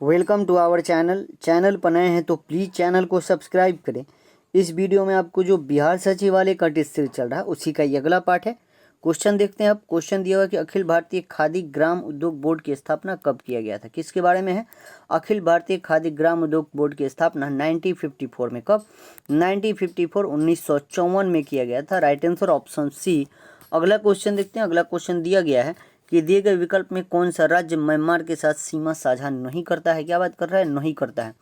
Welcome to our channel पर नए हैं तो प्लीज़ चैनल को सब्सक्राइब करें। इस वीडियो में आपको जो बिहार सचिवालय का टेस्ट सीरीज चल रहा है उसी का ये अगला पार्ट है। क्वेश्चन देखते हैं। अब क्वेश्चन दिया हुआ कि अखिल भारतीय खादी ग्राम उद्योग बोर्ड की स्थापना कब किया गया था। किसके बारे में है? अखिल भारतीय खादी ग्राम उद्योग बोर्ड की स्थापना 1954 में। कब? 1954 1954 में किया गया था। Right answer option C. अगला क्वेश्चन देखते हैं। अगला क्वेश्चन दिया गया है कि दिए गए विकल्प में कौन सा राज्य म्यांमार के साथ सीमा साझा नहीं करता है। क्या बात कर रहा है? नहीं करता है।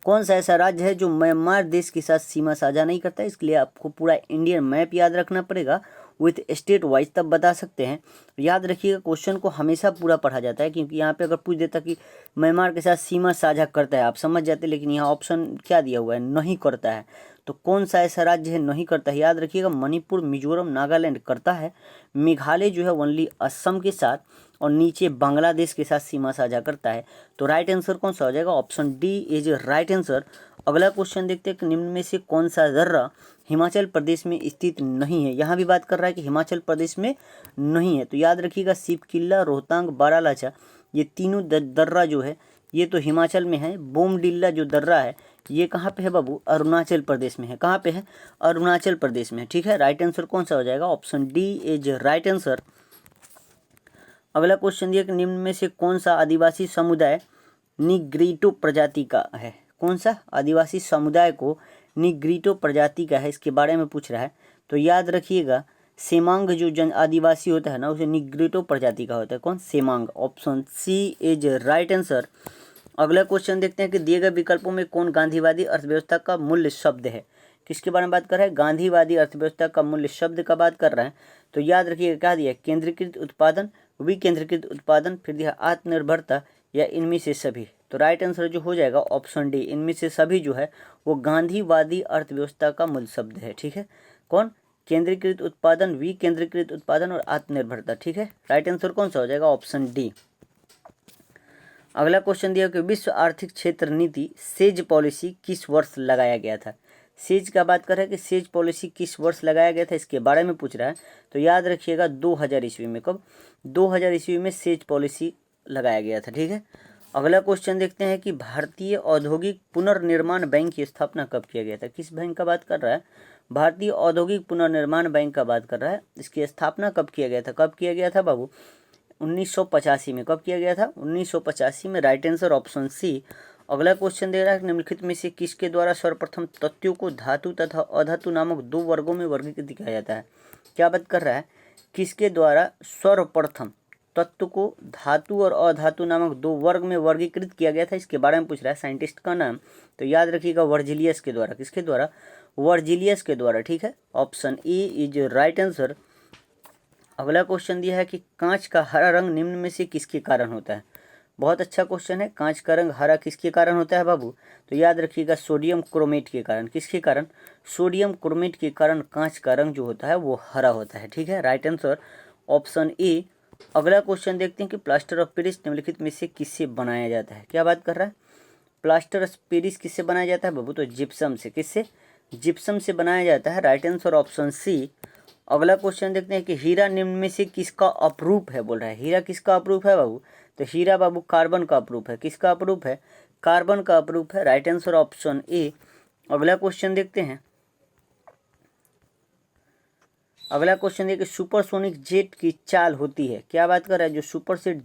कौन सा ऐसा राज्य है जो म्यांमार देश के साथ सीमा साझा नहीं करता है? इसके लिए आपको पूरा इंडियन मैप याद रखना पड़ेगा विथ स्टेट वाइज, तब बता सकते हैं। याद रखिएगा, क्वेश्चन को हमेशा पूरा पढ़ा जाता है, क्योंकि यहाँ पे अगर पूछ देता कि म्यांमार के साथ सीमा साझा करता है आप समझ जाते, लेकिन यहाँ ऑप्शन क्या दिया हुआ है? नहीं करता है। तो कौन सा ऐसा राज्य है नहीं करता है? याद रखिएगा, मणिपुर, मिजोरम, नागालैंड करता है। मेघालय जो है ओनली असम के साथ और नीचे बांग्लादेश के साथ सीमा साझा करता है। तो राइट आंसर कौन सा हो जाएगा? Option D is right answer. अगला क्वेश्चन देखते हैं कि निम्न में से कौन सा दर्रा हिमाचल प्रदेश में स्थित नहीं है। यहाँ भी बात कर रहा है कि हिमाचल प्रदेश में नहीं है। तो याद रखिएगा, सिप किला, रोहतांग, बारालाचा, ये तीनों दर्रा जो है ये तो हिमाचल में है। बोमडिल्ला जो दर्रा है ये कहाँ पे है बाबू? अरुणाचल प्रदेश में है। कहाँ पे है? अरुणाचल प्रदेश में। ठीक है, राइट आंसर कौन सा हो जाएगा? Option D is right answer. अगला क्वेश्चन दिया कि निम्न में से कौन सा आदिवासी समुदाय निग्रीटो प्रजाति का है। कौन सा आदिवासी समुदाय को निग्रीटो प्रजाति का है, इसके बारे में पूछ रहा है। तो याद रखिएगा, सेमांग जो जन आदिवासी होता है ना, उसे निग्रीटो प्रजाति का होता है। कौन? Semang. Option C is right answer. अगला क्वेश्चन देखते हैं कि दिए गए विकल्पों में कौन गांधीवादी अर्थव्यवस्था का मूल्य शब्द है। किसके बारे में बात कर रहा है? गांधीवादी अर्थव्यवस्था का मूल्य शब्द का बात कर रहा है। तो याद रखिएगा, क्या दिया? केंद्रीकृत उत्पादन, विकेंद्रीकृत उत्पादन, फिर दिया आत्मनिर्भरता, या इनमें से सभी। तो राइट आंसर जो हो जाएगा ऑप्शन डी, इनमें से सभी जो है वो गांधीवादी अर्थव्यवस्था का मूल शब्द है। ठीक है, कौन? केंद्रीकृत उत्पादन, विकेंद्रीकृत उत्पादन और आत्मनिर्भरता। ठीक है, राइट आंसर कौन सा हो जाएगा? Option D. अगला क्वेश्चन दिया कि विश्व आर्थिक क्षेत्र नीति सेज पॉलिसी किस वर्ष लगाया गया था। सेज का बात कर रहा है कि सेज पॉलिसी किस वर्ष लगाया गया था, इसके बारे में पूछ रहा है। तो याद रखिएगा 2000 ईस्वी में। कब? 2000 ईस्वी में सेज पॉलिसी लगाया गया था। ठीक है, अगला क्वेश्चन देखते हैं कि भारतीय औद्योगिक पुनर्निर्माण बैंक की स्थापना कब किया गया था। किस बैंक का बात कर रहा है? भारतीय औद्योगिक पुनर्निर्माण बैंक का बात कर रहा है। इसकी स्थापना कब किया गया था? कब किया गया था बाबू? 1985 में। कब किया गया था? 1985 में। Right answer option C. अगला क्वेश्चन दे रहा है निम्नलिखित में से किसके द्वारा सर्वप्रथम तत्वों को धातु तथा अधातु नामक दो वर्गों में वर्गीकृत किया जाता है। क्या बात कर रहा है? किसके द्वारा सर्वप्रथम तत्व को धातु और अधातु नामक दो वर्ग में वर्गीकृत किया गया था, इसके बारे में पूछ रहा है। साइंटिस्ट का नाम तो याद रखिएगा, वर्जिलियस के द्वारा। किसके द्वारा? वर्जिलियस के द्वारा। ठीक है, option A is right answer. अगला क्वेश्चन दिया है कि कांच का हरा रंग निम्न में से किसके कारण होता है। बहुत अच्छा क्वेश्चन है। कांच का रंग हरा किसके कारण होता है बाबू? तो याद रखिएगा, सोडियम क्रोमेट के कारण। किसके कारण? सोडियम क्रोमेट के कारण कांच का रंग जो होता है वो हरा होता है। ठीक है, राइट आंसर ऑप्शन ए। अगला क्वेश्चन देखते हैं कि प्लास्टर ऑफ पेरिस निम्नलिखित में से किससे बनाया जाता है। क्या बात कर रहा है? प्लास्टर ऑफ पेरिस किससे बनाया जाता है बाबू? तो जिप्सम से। किससे? जिप्सम से बनाया जाता है। Right answer option C. अगला क्वेश्चन देखते हैं कि हीरा निम्न में से किसका अपरूप है। बोल रहा है हीरा किसका अपरूप है बाबू? तो हीरा बाबू कार्बन का अपरूप है। किसका अपरूप है? कार्बन का अपरूप है। Right answer option A. अगला क्वेश्चन देखते हैं। अगला क्वेश्चन देखिए, सुपरसोनिक जेट की चाल होती है। क्या बात कर रहा है? जो सुपरसोनिक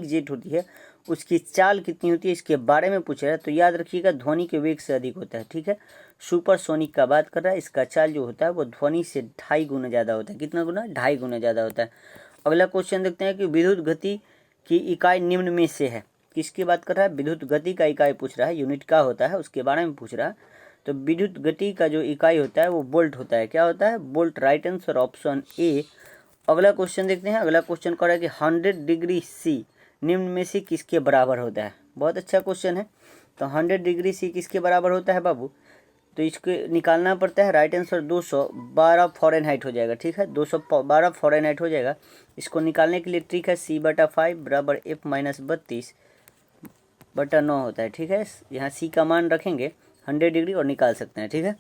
जेट होती है उसकी चाल कितनी होती है, इसके बारे में पूछ रहा है। तो याद रखिएगा, ध्वनि के वेग से अधिक होता है। ठीक है, सुपरसोनिक का बात कर रहा है। इसका चाल जो होता है वो ध्वनि से 2.5 गुना ज़्यादा होता है। कितना गुना? 2.5 गुना ज़्यादा होता है। अगला क्वेश्चन देखते हैं कि विद्युत गति की इकाई निम्न में से है। किसकी बात कर रहा है? विद्युत गति का इकाई पूछ रहा है, यूनिट का होता है, उसके बारे में पूछ रहा है। तो विद्युत गति का जो इकाई होता है वो वोल्ट होता है। क्या होता है? Volt. Right answer option A. अगला क्वेश्चन देखते हैं। अगला क्वेश्चन कर रहा है कि 100 डिग्री सी निम्न में से किसके बराबर होता है। बहुत अच्छा क्वेश्चन है। तो 100 डिग्री सी किसके बराबर होता है बाबू? तो इसको निकालना पड़ता है। राइट आंसर 212 फ़ारेनहाइट हो जाएगा। ठीक है, 212 फ़ारेनहाइट हो जाएगा। इसको निकालने के लिए ट्रिक है C/5 बराबर F-32/9 होता है। ठीक है, यहाँ C का मान रखेंगे 100 डिग्री और निकाल सकते हैं। ठीक है,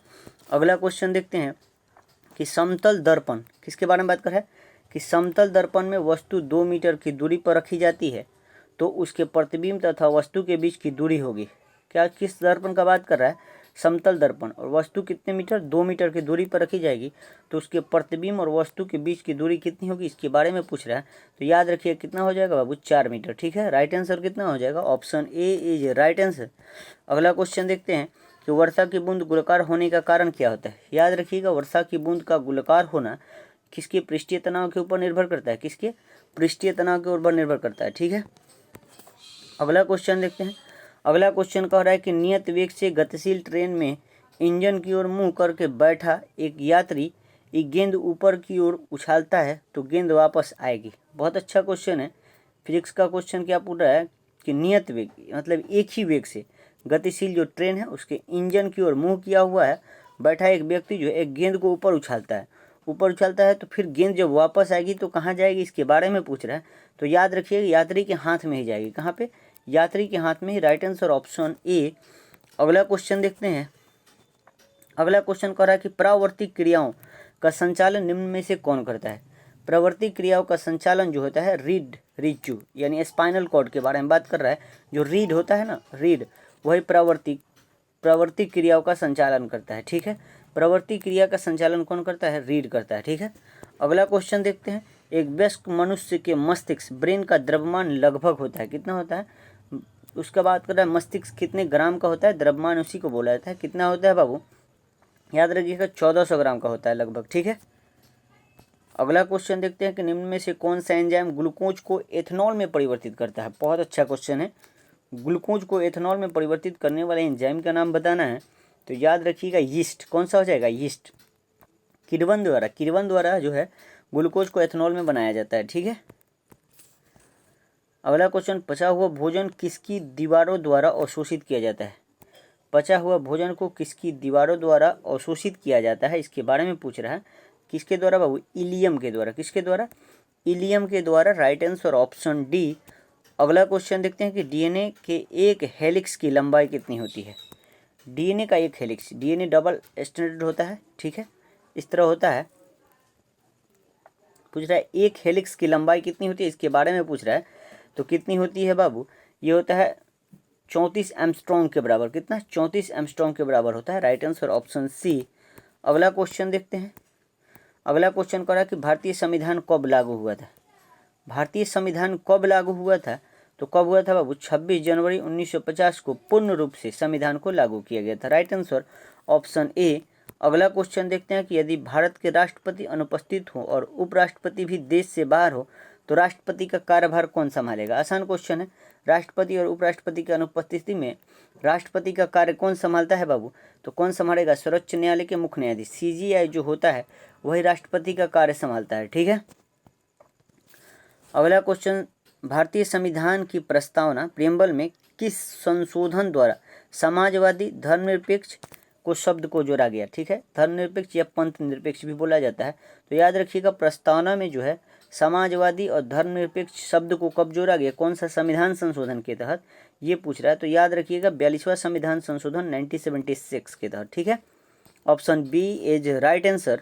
अगला क्वेश्चन देखते हैं कि समतल दर्पण किसके बारे में बात कर रहा है? कि समतल दर्पण में वस्तु 2 मीटर की दूरी पर रखी जाती है। तो उसके प्रतिबिंब तथा वस्तु के बीच की दूरी होगी। क्या किस दर्पण का बात कर रहा है? समतल दर्पण। और वस्तु कितने मीटर? 2 मीटर की दूरी पर रखी जाएगी, तो उसके प्रतिबिंब और वस्तु के बीच की दूरी कितनी होगी, इसके बारे में पूछ रहा है। तो याद रखिए कितना हो जाएगा बाबू? 4 मीटर। ठीक है, राइट आंसर कितना हो जाएगा? Option A is right answer. अगला क्वेश्चन देखते हैं कि वर्षा की बूंद गोलाकार होने का कारण क्या होता है। याद रखिएगा, वर्षा की बूंद का गोलाकार होना किसके पृष्ठीय तनाव के ऊपर निर्भर करता है? किसके? पृष्ठीय तनाव के ऊपर निर्भर करता है। ठीक है, अगला क्वेश्चन देखते हैं। अगला क्वेश्चन कह रहा है कि नियत वेग से गतिशील ट्रेन में इंजन की ओर मुंह करके बैठा एक यात्री एक गेंद ऊपर की ओर उछालता है तो गेंद वापस आएगी। बहुत अच्छा क्वेश्चन है। फिजिक्स का क्वेश्चन क्या पूछ रहा है कि नियत वेग मतलब एक ही वेग से गतिशील जो ट्रेन है उसके इंजन की ओर मुंह किया हुआ है, बैठा एक व्यक्ति जो है एक गेंद को ऊपर उछालता है। ऊपर उछालता है तो फिर गेंद जब वापस आएगी तो कहाँ जाएगी, इसके बारे में पूछ रहा है। तो याद रखिएगा यात्री के हाथ में ही जाएगी। कहाँ पे? यात्री के हाथ में ही। Right answer option A. अगला क्वेश्चन देखते हैं। अगला क्वेश्चन कह रहा है कि परावर्ती क्रियाओं का संचालन निम्न में से कौन करता है। प्रवर्ती क्रियाओं का संचालन जो होता है रीढ़ रीचू यानी स्पाइनल कॉर्ड के बारे में बात कर रहा है। जो रीढ़ होता है ना, रीढ़, वही प्रवर्ती क्रियाओं का संचालन करता है। ठीक है, प्रवर्ती क्रिया का संचालन कौन करता है? रीढ़ करता है। ठीक है, अगला क्वेश्चन देखते हैं। एक वयस्क मनुष्य के मस्तिष्क ब्रेन का द्रव्यमान लगभग होता है, कितना होता है? उसका बात कर रहा है मस्तिष्क कितने ग्राम का होता है? द्रव्यमान उसी को बोला जाता है। कितना होता है बाबू? याद रखिएगा 1400 ग्राम का होता है लगभग। ठीक है, अगला क्वेश्चन देखते हैं कि निम्न में से कौन सा एंजाइम ग्लूकोज को एथेनॉल में परिवर्तित करता है। बहुत अच्छा क्वेश्चन है। ग्लूकोज को एथेनॉल में परिवर्तित करने वाले एंजाइम का नाम बताना है। तो याद रखिएगा यीस्ट। कौन सा हो जाएगा? यीस्ट। किण्वन द्वारा जो है ग्लूकोज को एथेनॉल में बनाया जाता है। ठीक है, अगला क्वेश्चन, पचा हुआ भोजन किसकी दीवारों द्वारा अवशोषित किया जाता है। पचा हुआ भोजन को किसकी दीवारों द्वारा अवशोषित किया जाता है, इसके बारे में पूछ रहा है। किसके द्वारा बाबू? इलियम के द्वारा। किसके द्वारा? इलियम के द्वारा। Right answer option D. अगला क्वेश्चन देखते हैं कि डीएनए के एक हेलिक्स की लंबाई कितनी होती है। डीएनए का एक हेलिक्स, डीएनए डबल स्ट्रैंडेड होता है। ठीक है, इस तरह होता है। पूछ रहा है एक हेलिक्स की लंबाई कितनी होती है, इसके बारे में पूछ रहा है। तो कितनी होती है बाबू? ये होता है 34 एंगस्ट्रॉम के बराबर। कितना? 34 एंगस्ट्रॉम के बराबर होता है। Right answer option C. अगला क्वेश्चन देखते हैं। अगला क्वेश्चन कह रहा है कि भारतीय संविधान कब लागू हुआ था। भारतीय संविधान कब लागू हुआ था? तो कब हुआ था बाबू? 26 जनवरी 1950 को पूर्ण रूप से संविधान को लागू किया गया था। Right answer option A. अगला क्वेश्चन देखते हैं कि यदि भारत के राष्ट्रपति अनुपस्थित हो और उपराष्ट्रपति भी देश से बाहर हो तो राष्ट्रपति का कार्यभार कौन संभालेगा। आसान क्वेश्चन है। राष्ट्रपति और उपराष्ट्रपति की अनुपस्थिति में राष्ट्रपति का कार्य कौन संभालता है बाबू? तो कौन संभालेगा? सर्वोच्च न्यायालय के मुख्य न्यायाधीश सीजीआई जो होता है वही राष्ट्रपति का कार्य संभालता है। ठीक है, अगला क्वेश्चन, भारतीय संविधान की प्रस्तावना प्रियम्बल में किस संशोधन द्वारा समाजवादी धर्मनिरपेक्ष को शब्द को जोड़ा गया। ठीक है, धर्मनिरपेक्ष या पंथ निरपेक्ष भी बोला जाता है। तो याद रखिएगा प्रस्तावना में जो है समाजवादी और धर्मनिरपेक्ष शब्द को कब जोड़ा गया, कौन सा संविधान संशोधन के तहत, ये पूछ रहा है। तो याद रखिएगा 42वां संविधान संशोधन 1976 के तहत। ठीक है, option B is right answer.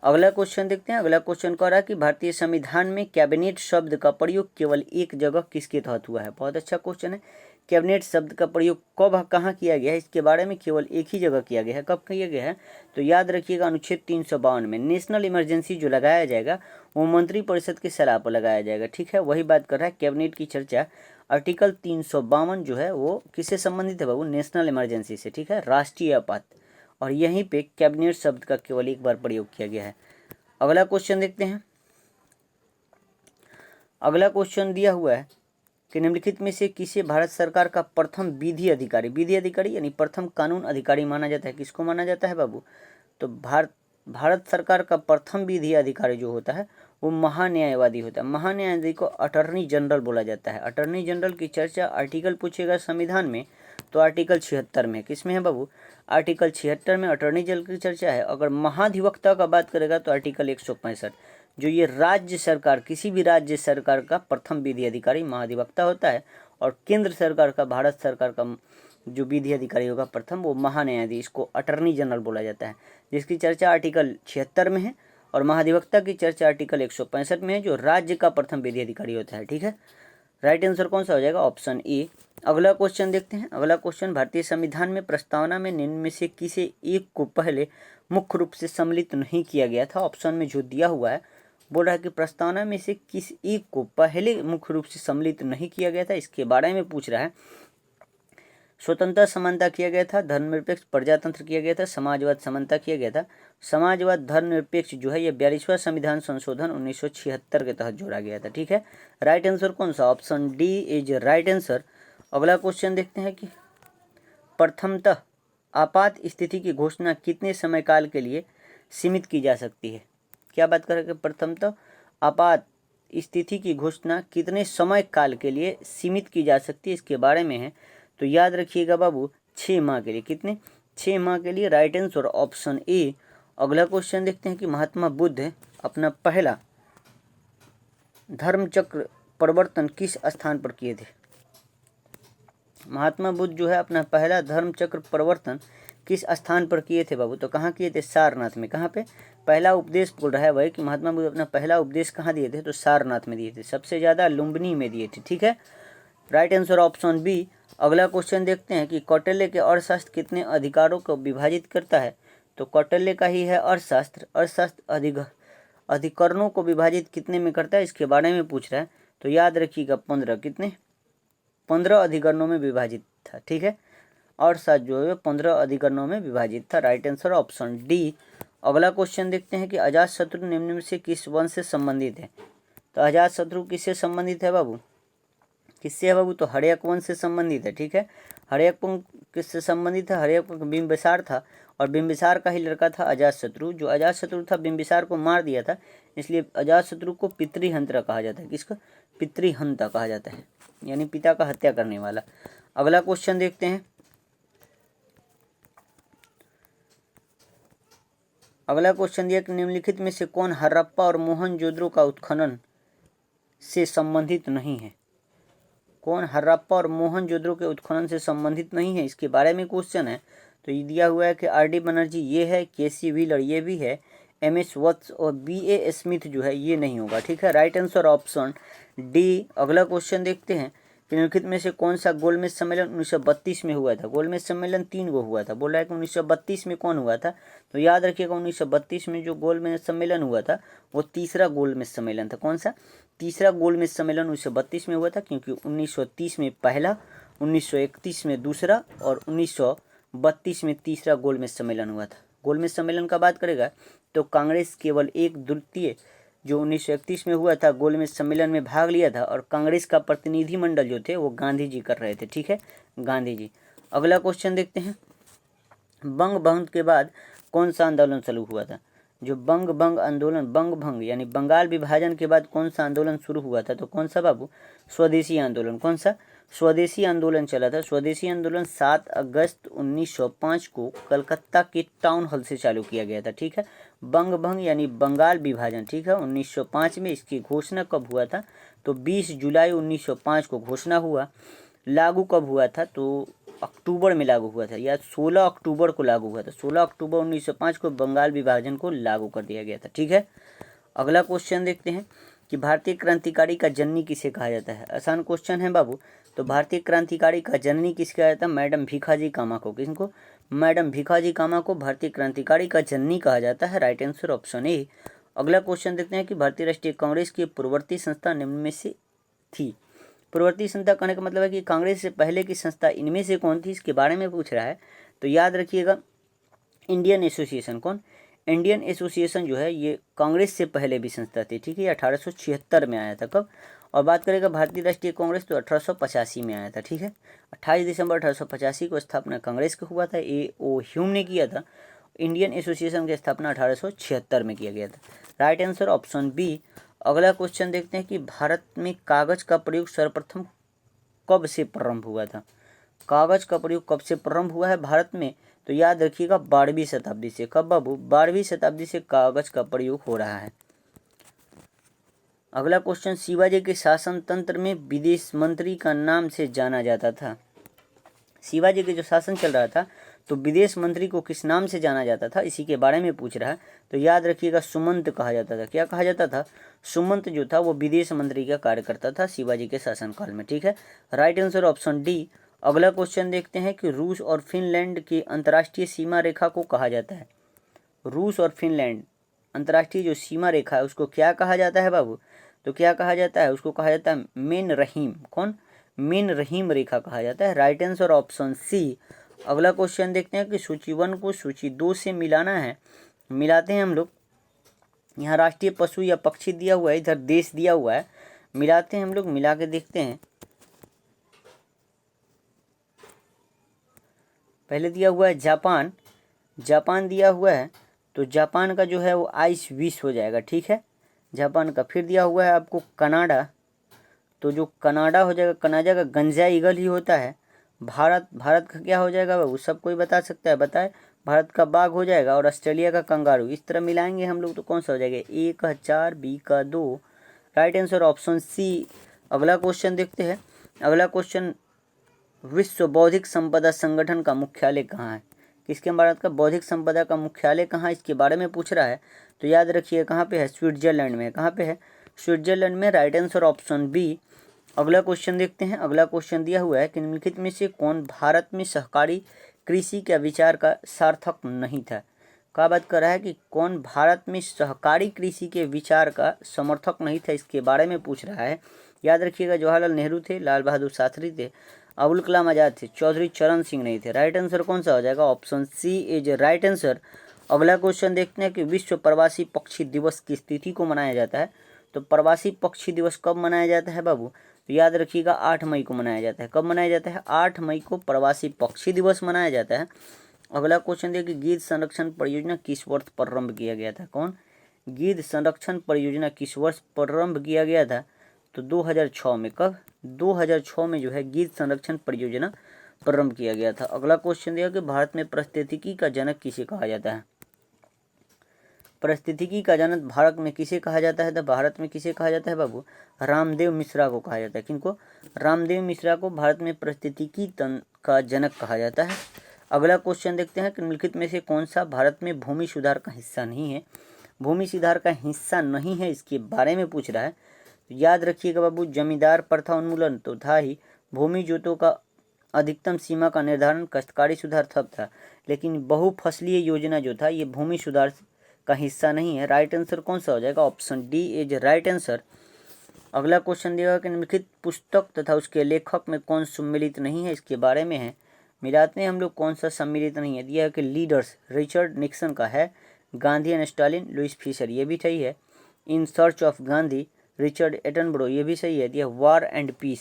अगला क्वेश्चन देखते हैं। अगला क्वेश्चन कह रहा है कि भारतीय संविधान में कैबिनेट शब्द का प्रयोग केवल एक जगह किसके तहत हुआ है। बहुत अच्छा क्वेश्चन है। कैबिनेट शब्द का प्रयोग कब कहाँ किया गया है, इसके बारे में केवल एक ही जगह किया गया है। कब किया गया है? तो याद रखिएगा अनुच्छेद 352 में। नेशनल इमरजेंसी जो लगाया जाएगा वो मंत्रिपरिषद की सलाह पर लगाया जाएगा। ठीक है, वही बात कर रहा है। कैबिनेट की चर्चा आर्टिकल 352 जो है वो किससे संबंधित है बाबू? नेशनल इमरजेंसी से। ठीक है, राष्ट्रीय आपात। और यहीं पे कैबिनेट शब्द का केवल एक बार प्रयोग किया गया है। अगला क्वेश्चन देखते हैं। अगला क्वेश्चन दिया हुआ है कि निम्नलिखित में से किसे भारत सरकार का प्रथम विधि अधिकारी यानी प्रथम कानून अधिकारी माना जाता है। किसको माना जाता है बाबू? तो भारत सरकार का प्रथम विधि अधिकारी जो होता है वो महान्यायवादी होता है। महान्यायवादी को अटॉर्नी जनरल बोला जाता है। अटॉर्नी जनरल की चर्चा आर्टिकल पूछेगा संविधान में तो आर्टिकल 76 में। किसमें है बाबू? आर्टिकल 76 में अटॉर्नी जनरल की चर्चा है। अगर महाधिवक्ता का बात करेगा तो आर्टिकल 165, जो ये राज्य सरकार किसी भी राज्य सरकार का प्रथम विधि अधिकारी महाधिवक्ता होता है। और केंद्र सरकार का, भारत सरकार का जो विधि अधिकारी होगा प्रथम वो महान्यायाधीश को अटॉर्नी जनरल बोला जाता है, जिसकी चर्चा आर्टिकल 76 में है। और महाधिवक्ता की चर्चा आर्टिकल 165 में है, जो राज्य का प्रथम विधि अधिकारी होता है। ठीक है, राइट आंसर कौन सा हो जाएगा? Option A. अगला क्वेश्चन देखते हैं। अगला क्वेश्चन, भारतीय संविधान में प्रस्तावना में निम्न में से किसी एक को पहले मुख्य रूप से सम्मिलित नहीं किया गया था? ऑप्शन में जो दिया हुआ है बोल रहा है कि प्रस्तावना में से किस एक को पहले मुख्य रूप से सम्मिलित नहीं किया गया था, इसके बारे में पूछ रहा है। स्वतंत्रता समानता किया गया था, धर्मनिरपेक्ष प्रजातंत्र किया गया था, समाजवाद समानता किया गया था। समाजवाद धर्मनिरपेक्ष जो है ये 42वां संविधान संशोधन 1976 के तहत जोड़ा गया था। ठीक है, राइट आंसर कौन सा? Option D is right answer. अगला क्वेश्चन देखते हैं कि प्रथमतः आपात स्थिति की घोषणा कितने समय काल के लिए सीमित की जा सकती है? क्या बात कर रहे हैं? प्रथमतः आपात स्थिति की घोषणा कितने समय काल के लिए सीमित की जा सकती है, इसके बारे में है। तो याद रखिएगा बाबू, 6 माह के लिए। कितने? 6 माह के लिए। Right answer option A. अगला क्वेश्चन देखते हैं कि महात्मा बुद्ध अपना पहला धर्मचक्र परिवर्तन किस स्थान पर किए थे? महात्मा बुद्ध जो है अपना पहला धर्मचक्र परिवर्तन किस स्थान पर किए थे बाबू? तो कहाँ किए थे? सारनाथ में। कहाँ पे? पहला उपदेश बोल रहा है वही कि महात्मा बुद्ध अपना पहला उपदेश कहाँ दिए थे? तो सारनाथ में दिए थे। सबसे ज़्यादा लुम्बिनी में दिए थे। ठीक है, राइट आंसर ऑप्शन बी। अगला क्वेश्चन देखते हैं कि कौटिल्य के अर्थशास्त्र कितने अधिकारों को विभाजित करता है? तो कौटिल्य का ही है अर्थशास्त्र। अर्थशास्त्र अधिकरणों को विभाजित कितने में करता है, इसके बारे में पूछ रहा है। तो याद रखिएगा 15। कितने? 15 अधिकरणों में विभाजित था। ठीक है, अर्थशास्त्र जो है 15 अधिकरणों में विभाजित था। Right answer option D. अगला क्वेश्चन देखते हैं कि अजातशत्रु निम्न में से किस वंश से संबंधित है? तो अजातशत्रु किससे संबंधित है बाबू? किससे है बाबू? तो हर्यक वंश से संबंधित है। ठीक है, हर्यक वंश किससे संबंधित है? हर्यक वंश बिंबिसार था और बिंबिसार का ही लड़का था अजातशत्रु। जो अजातशत्रु था बिंबिसार को मार दिया था, इसलिए अजातशत्रु को पितृहंता कहा जाता है। किसका? पितृहंता कहा जाता है, यानी पिता का हत्या करने वाला। अगला क्वेश्चन देखते हैं। अगला क्वेश्चन दिया कि निम्नलिखित में से कौन हड़प्पा और मोहनजोदड़ो का उत्खनन से संबंधित नहीं है? कौन हड़प्पा और मोहनजोदड़ो के उत्खनन से संबंधित नहीं है, इसके बारे में क्वेश्चन है। तो ये दिया हुआ है कि आर.डी. बनर्जी ये है, के.सी. व्हीलर ये भी है, एम.एस. वत्स और बी.ए. स्मिथ जो है ये नहीं होगा। ठीक है, राइट आंसर ऑप्शन डी। अगला क्वेश्चन देखते हैं कि निम्नलिखित में से कौन सा गोलमेज सम्मेलन 1932 में हुआ था? गोलमेज सम्मेलन 3 गो हुआ था। बोल रहा है कि 1932 में कौन हुआ था? तो याद रखिएगा 1932 में जो गोलमेज सम्मेलन हुआ था वो तीसरा गोलमेज सम्मेलन था। कौन सा? तीसरा गोलमेज सम्मेलन 1932 में हुआ था, क्योंकि 1930 में पहला, 1931 में दूसरा और 1932 में तीसरा गोलमेज सम्मेलन हुआ था। गोलमेज सम्मेलन का बात करेगा तो कांग्रेस केवल एक द्वितीय जो 1931 में हुआ था गोलमेज सम्मेलन में भाग लिया था, और कांग्रेस का प्रतिनिधिमंडल जो थे वो गांधी जी कर रहे थे। ठीक है, गांधी जी। अगला क्वेश्चन देखते हैं। बंग भंग के बाद कौन सा आंदोलन शुरू हुआ था? जो बंग भंग आंदोलन, बंग भंग यानी बंगाल विभाजन के बाद कौन सा आंदोलन शुरू हुआ था? तो कौन सा बाबू? स्वदेशी आंदोलन। कौन सा? स्वदेशी आंदोलन चला था। स्वदेशी आंदोलन 7 अगस्त 1905 को कलकत्ता के टाउन हॉल से चालू किया गया था। ठीक है, बंग भंग यानी बंगाल विभाजन। ठीक है, 1905 में इसकी घोषणा कब हुआ था? तो 20 जुलाई 1905 को घोषणा हुआ। लागू कब हुआ था? तो अक्टूबर में लागू हुआ था, या 16 अक्टूबर को लागू हुआ था। 16 अक्टूबर 1905 को बंगाल विभाजन को लागू कर दिया गया था। ठीक है, अगला क्वेश्चन देखते हैं कि भारतीय क्रांतिकारी का जननी किसे कहा जाता है? आसान क्वेश्चन है बाबू। तो भारतीय क्रांतिकारी का जननी किसे कहा जाता है? मैडम भीखाजी कामा को। किसको? मैडम भीखाजी कामा को भारतीय क्रांतिकारी का जननी कहा जाता है। Right answer option A. अगला क्वेश्चन देखते हैं कि भारतीय राष्ट्रीय कांग्रेस की पूर्ववर्ती संस्था निम्न में से थी। पूर्ववर्ती संस्था कहने का मतलब है कि कांग्रेस से पहले की संस्था इनमें से कौन थी, इसके बारे में पूछ रहा है। तो याद रखिएगा इंडियन एसोसिएशन। कौन? इंडियन एसोसिएशन जो है ये कांग्रेस से पहले भी संस्था थी। ठीक है, ये 1876 में आया था। कब? और बात करेगा भारतीय राष्ट्रीय कांग्रेस तो 1885 में आया था। ठीक है, 28 दिसंबर 1885 को स्थापना कांग्रेस का हुआ था। ए.ओ. ह्यूम ने किया था। इंडियन एसोसिएशन की स्थापना 1876 में किया गया था। Right answer option B. अगला क्वेश्चन देखते हैं कि भारत में कागज का प्रयोग सर्वप्रथम कब से प्रारंभ हुआ था? कागज का प्रयोग कब से प्रारंभ हुआ है भारत में? तो याद रखिएगा 12वीं शताब्दी से। कब बाबू? 12वीं शताब्दी से कागज का प्रयोग हो रहा है। अगला क्वेश्चन, शिवाजी के शासन तंत्र में विदेश मंत्री का नाम से जाना जाता था। शिवाजी के जो शासन चल रहा था तो विदेश मंत्री को किस नाम से जाना जाता था, इसी के बारे में पूछ रहा है। तो याद रखिएगा सुमंत कहा जाता था। क्या कहा जाता था? सुमंत जो था वो विदेश मंत्री का कार्य करता था शिवाजी के शासनकाल में। ठीक है, राइट आंसर ऑप्शन डी। अगला क्वेश्चन देखते हैं कि रूस और फिनलैंड की अंतर्राष्ट्रीय सीमा रेखा को कहा जाता है। रूस और फिनलैंड अंतर्राष्ट्रीय जो सीमा रेखा है उसको क्या कहा जाता है बाबू? तो क्या कहा जाता है? उसको कहा जाता है मेन रहीम। कौन? मेन रहीम रेखा कहा जाता है। Right answer option C. अगला क्वेश्चन देखते हैं कि सूची 1 को सूची 2 से मिलाना है। मिलाते हैं हम लोग। यहाँ राष्ट्रीय पशु या पक्षी दिया हुआ है, इधर देश दिया हुआ है। मिलाते हैं हम लोग, मिला के देखते हैं। पहले दिया हुआ है जापान, जापान दिया हुआ है, तो जापान का जो है वो 20 हो जाएगा। ठीक है, जापान का। फिर दिया हुआ है आपको कनाडा, तो जो कनाडा हो जाएगा, कनाडा का गंजा ईगल ही होता है। भारत, भारत का क्या हो जाएगा बाबू? सब कोई बता सकता है, बताए। भारत का बाघ हो जाएगा और ऑस्ट्रेलिया का कंगारू। इस तरह मिलाएंगे हम लोग तो कौन सा हो जाएगा? ए का 4, बी का 2। Right answer option C. अगला क्वेश्चन देखते हैं। अगला क्वेश्चन, विश्व बौद्धिक संपदा संगठन का मुख्यालय कहाँ है? किसके? भारत का बौद्धिक संपदा का मुख्यालय कहाँ, इसके बारे में पूछ रहा है। तो याद रखिए कहाँ पे है? स्विट्जरलैंड में। कहाँ पे है? स्विट्जरलैंड में। Right answer option B. अगला क्वेश्चन देखते हैं। अगला क्वेश्चन दिया हुआ है कि निम्नलिखित में से कौन भारत में सहकारी कृषि के विचार का सार्थक नहीं था? क्या बात कर रहा है कि कौन भारत में सहकारी कृषि के विचार का समर्थक नहीं था, इसके बारे में पूछ रहा है। याद रखिएगा जवाहरलाल नेहरू थे, लाल बहादुर शास्त्री थे, अबुल कलाम आजाद थे, चौधरी चरण सिंह नहीं थे। राइट आंसर कौन सा हो जाएगा? Option C is right answer. अगला क्वेश्चन देखते हैं कि विश्व प्रवासी पक्षी दिवस किस तिथि को मनाया जाता है? तो प्रवासी पक्षी दिवस कब मनाया जाता है बाबू? तो याद रखिएगा 8 मई को मनाया जाता है। कब मनाया जाता है? 8 मई को प्रवासी पक्षी दिवस मनाया जाता है। अगला क्वेश्चन देखिए, गिद्ध संरक्षण परियोजना किस वर्ष प्रारंभ किया गया था? कौन? गिद्ध संरक्षण परियोजना किस वर्ष प्रारंभ किया गया था? तो 2006 में। कब? 2006 में जो है गिद्ध संरक्षण परियोजना प्रारंभ किया गया था। अगला क्वेश्चन दिया कि भारत में पारिस्थितिकी का जनक किसे कहा जाता है? पारिस्थितिकी का जनक भारत में किसे कहा जाता है? तो भारत में किसे कहा जाता है बाबू? रामदेव मिश्रा को कहा जाता है। किनको? रामदेव मिश्रा को भारत में पारिस्थितिकी का जनक कहा जाता है। अगला क्वेश्चन देखते हैं कि निम्नलिखित में से कौन सा भारत में भूमि सुधार का हिस्सा नहीं है? भूमि सुधार का हिस्सा नहीं है, इसके बारे में पूछ रहा है। तो याद रखिएगा बाबू, जमींदार प्रथा उन्मूलन तो था ही, भूमि जोतों का अधिकतम सीमा का निर्धारण, काश्तकारी सुधार सब था, लेकिन बहुफसलीय योजना जो था ये भूमि सुधार का हिस्सा नहीं है। राइट आंसर कौन सा हो जाएगा? Option D is right answer. अगला क्वेश्चन दिया कि निम्नलिखित पुस्तक तथा उसके लेखक में कौन सम्मिलित नहीं है, इसके बारे में है। मिलाते हैं हम लोग कौन सा सम्मिलित नहीं है। दिया है कि लीडर्स रिचर्ड निक्सन का है, Gandhi and Stalin Louis Fischer ये भी सही है, in search of Gandhi Richard Attenborough ये भी सही है। दिया war and peace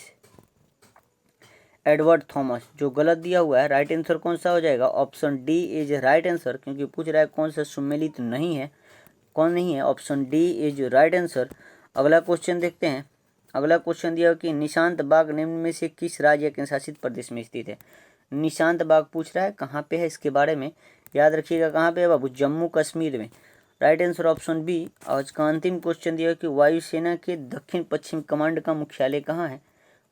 Edward Thomas, जो गलत दिया हुआ है। राइट आंसर कौन सा हो जाएगा? Option D is right answer, क्योंकि पूछ रहा है कौन सा सम्मिलित नहीं है, कौन नहीं है। Option D is right answer. अगला क्वेश्चन देखते हैं। अगला क्वेश्चन दिया कि निशांत बाग निम्न में से किस राज्य या केंद्र शासित प्रदेश में स्थित है? निशांत बाग पूछ रहा है कहाँ पे है, इसके बारे में याद रखिएगा कहाँ पे है बाबू? जम्मू कश्मीर में। Right answer option B. आज का अंतिम क्वेश्चन दिया कि वायुसेना के दक्षिण पश्चिम कमांड का मुख्यालय कहाँ है?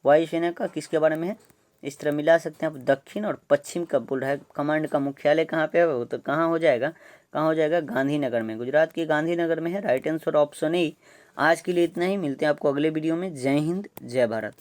वायुसेना का किसके बारे में है? इस तरह मिला सकते हैं आप, दक्षिण और पश्चिम का बोल रहा है, कमांड का मुख्यालय कहाँ पे है वो? तो कहाँ हो जाएगा? कहाँ हो जाएगा? गांधीनगर में, गुजरात के गांधीनगर में है। राइट आंसर ऑप्शन ए। आज के लिए इतना ही, मिलते हैं आपको अगले वीडियो में। जय हिंद, जय भारत।